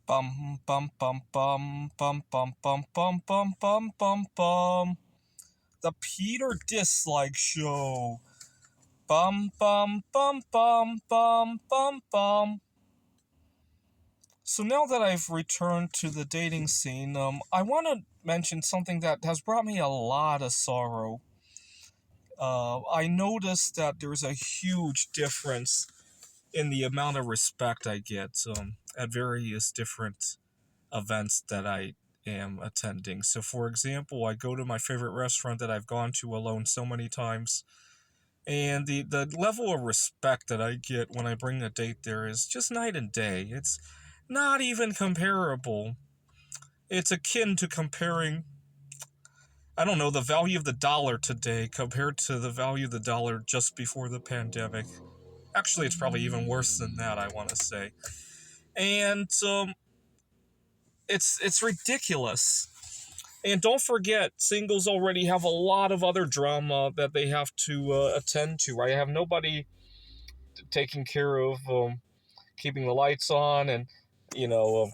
Bum bum bum bum bum bum bum bum bum bum bum bum. The Peter Dislike Show. Bum bum bum bum bum bum bum. So now that I've returned to the dating scene, I want to mention something that has brought me a lot of sorrow. I noticed that there's a huge difference in the amount of respect I get at various different events that I am attending. So, for example, I go to my favorite restaurant that I've gone to alone so many times, and the level of respect that I get when I bring a date there is just night and day. It's not even comparable. It's akin to comparing, I don't know, the value of the dollar today compared to the value of the dollar just before the pandemic. Actually, it's probably even worse than that, I want to say. And it's ridiculous. And don't forget, singles already have a lot of other drama that they have to attend to. I have nobody taking care of keeping the lights on and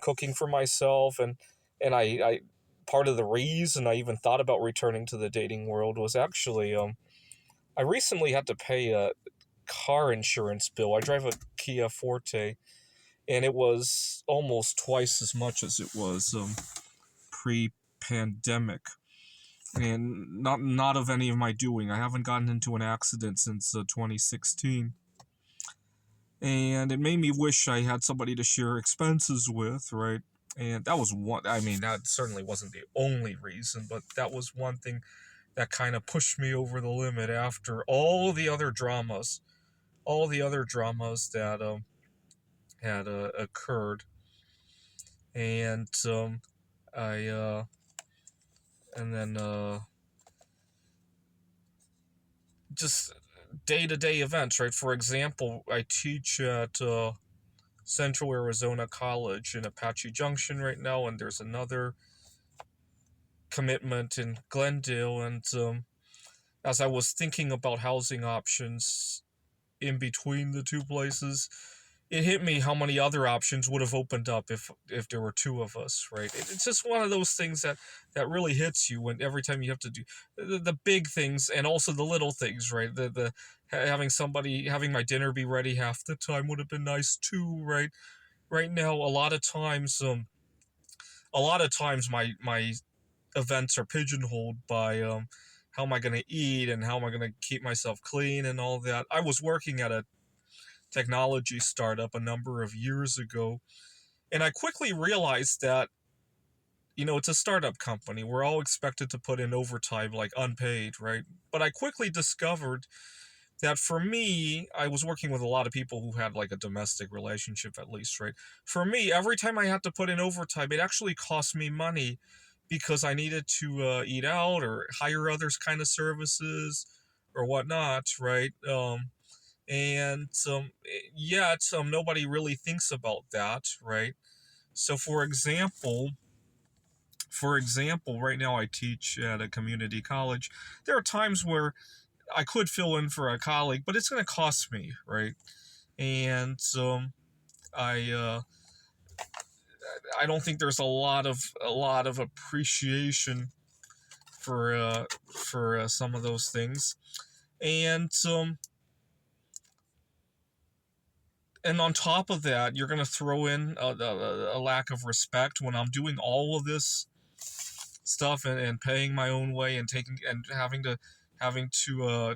cooking for myself, and I part of the reason I even thought about returning to the dating world was actually I recently had to pay a car insurance bill. I drive a Kia Forte, and it was almost twice as much as it was pre-pandemic, and not of any of my doing. I haven't gotten into an accident since 2016, and it made me wish I had somebody to share expenses with, right? And that was one. I mean, that certainly wasn't the only reason, but that was one thing that kind of pushed me over the limit after all the other dramas that had occurred, and I and then just day-to-day events, right? For example, I teach at Central Arizona College in Apache Junction right now, and there's another commitment in Glendale, and as I was thinking about housing options in between the two places, it hit me how many other options would have opened up if there were two of us, right? It's just one of those things that really hits you when every time you have to do the big things and also the little things, right? The having my dinner be ready half the time would have been nice too, right? Right now, a lot of times my events are pigeonholed by how am I going to eat and how am I going to keep myself clean and all that. I was working at a technology startup a number of years ago, and I quickly realized that it's a startup company. We're all expected to put in overtime, like unpaid, right? But I quickly discovered that for me, I was working with a lot of people who had like a domestic relationship at least, right? For me, every time I had to put in overtime, it actually cost me money because I needed to eat out or hire others kind of services or whatnot, right? And yet nobody really thinks about that, right? So for example, right now I teach at a community college. There are times where I could fill in for a colleague, but it's going to cost me, right? And I don't think there's a lot of appreciation for some of those things, and on top of that, you're going to throw in a lack of respect when I'm doing all of this stuff and paying my own way and taking and having to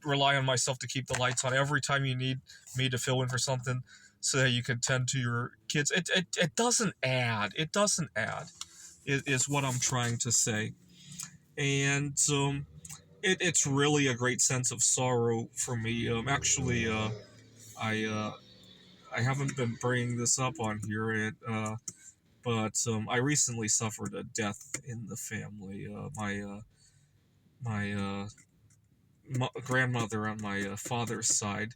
rely on myself to keep the lights on every time you need me to fill in for something so that you can tend to your kids. It doesn't add. It doesn't add. Is what I'm trying to say. And it's really a great sense of sorrow for me. Actually, I I haven't been bringing this up on here, but I recently suffered a death in the family. My grandmother on my father's side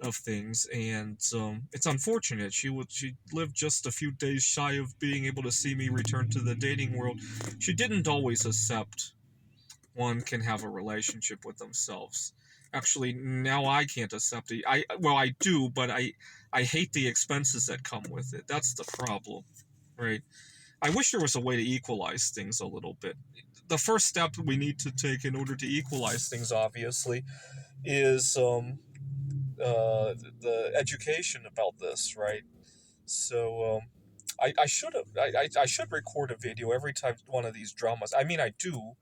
of things, and it's unfortunate. She lived just a few days shy of being able to see me return to the dating world. She didn't always accept one can have a relationship with themselves. Actually, now I can't accept it. I do, but I hate the expenses that come with it. That's the problem. right? I wish there was a way to equalize things a little bit. The first step we need to take in order to equalize things, obviously, is the education about this, right? So I should have I should record a video every time one of these dramas. I mean, I do.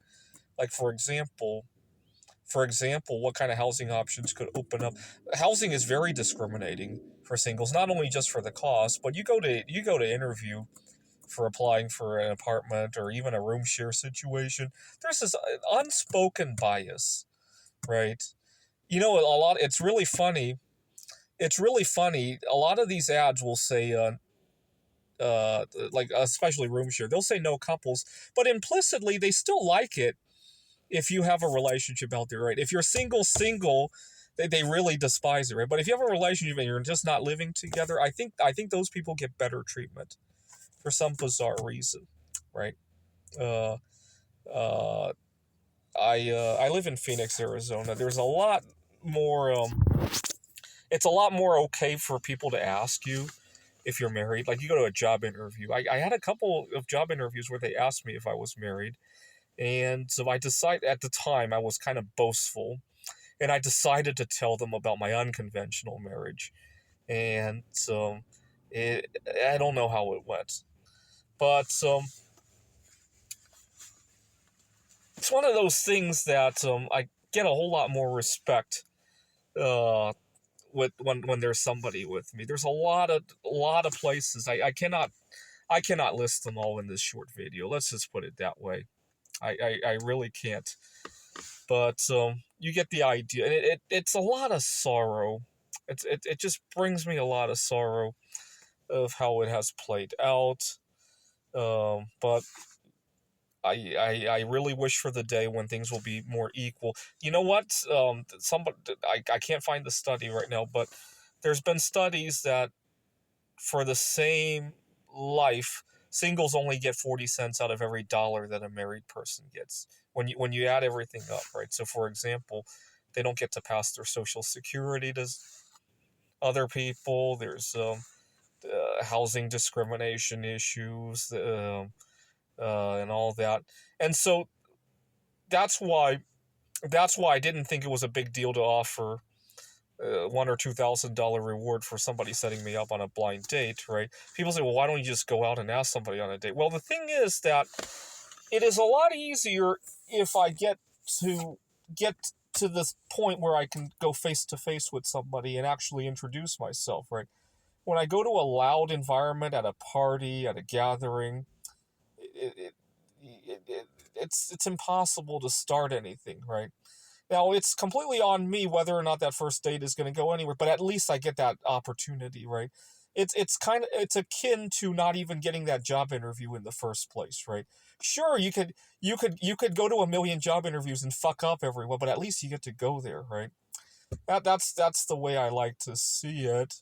Like for example, what kind of housing options could open up? Housing is very discriminating for singles, not only just for the cost, but you go to interview for applying for an apartment or even a room share situation. There's this unspoken bias, right? A lot. It's really funny. It's really funny. A lot of these ads will say, like especially room share, they'll say no couples, but implicitly they still like it if you have a relationship out there, right? If you're single, they really despise it, right? But if you have a relationship and you're just not living together, I think those people get better treatment for some bizarre reason, right? Uh, uh, I live in Phoenix, Arizona. There's a lot more. It's a lot more okay for people to ask you if you're married. Like you go to a job interview. I had a couple of job interviews where they asked me if I was married. And so I decided at the time I was kind of boastful, and I decided to tell them about my unconventional marriage. And I don't know how it went, but it's one of those things that I get a whole lot more respect uh, with when there's somebody with me. There's a lot of places I cannot list them all in this short video. Let's just put it that way. I really can't. But you get the idea. It's a lot of sorrow. It just brings me a lot of sorrow of how it has played out. But I really wish for the day when things will be more equal. You know what? Somebody I can't find the study right now, but there's been studies that for the same life, singles only get 40 cents out of every dollar that a married person gets. When you add everything up, right? So for example, they don't get to pass their social security to other people. There's housing discrimination issues, and all that. And so that's why I didn't think it was a big deal to offer $1,000 or $2,000 reward for somebody setting me up on a blind date, right? People say, well, why don't you just go out and ask somebody on a date? Well, the thing is that it is a lot easier if I get to this point where I can go face to face with somebody and actually introduce myself, right? When I go to a loud environment at a party, at a gathering, it, it, it's impossible to start anything, right? Now, it's completely on me whether or not that first date is going to go anywhere, but at least I get that opportunity, right? It's akin to not even getting that job interview in the first place, right? Sure, you could go to a million job interviews and fuck up everyone, but at least you get to go there, right? That's the way I like to see it.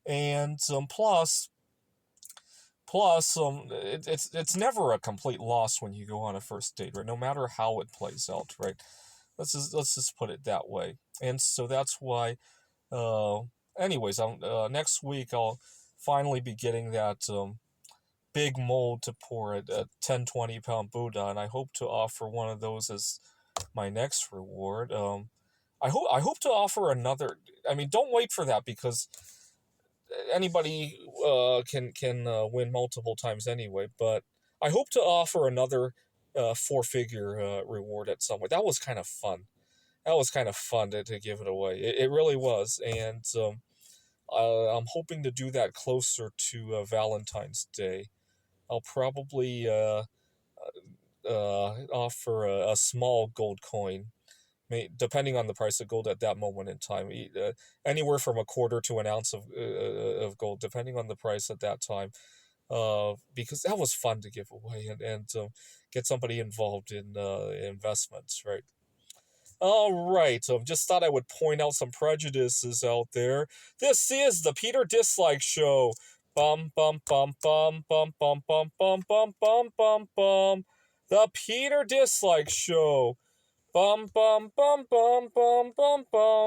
And plus it's never a complete loss when you go on a first date, right? No matter how it plays out, right? Let's just put it that way. And so that's why. Uh, anyways, next week I'll finally be getting that big mold to pour a 10-20 pound Buddha, and I hope to offer one of those as my next reward. I hope to offer another. I mean, don't wait for that because anybody can win multiple times anyway. But I hope to offer another 4-figure reward at some point. That was kind of fun. To give it away. It really was, and I'm hoping to do that closer to Valentine's Day. I'll probably offer a small gold coin, depending on the price of gold at that moment in time. Anywhere from a quarter to an ounce of gold, depending on the price at that time. Because that was fun to give away and get somebody involved in investments, right? All right, so just thought I would point out some prejudices out there. This is the Peter Dislike Show. Bum bum bum bum bum bum bum bum bum bum bum bum. The Peter Dislike Show. Bum bum bum bum bum bum bum.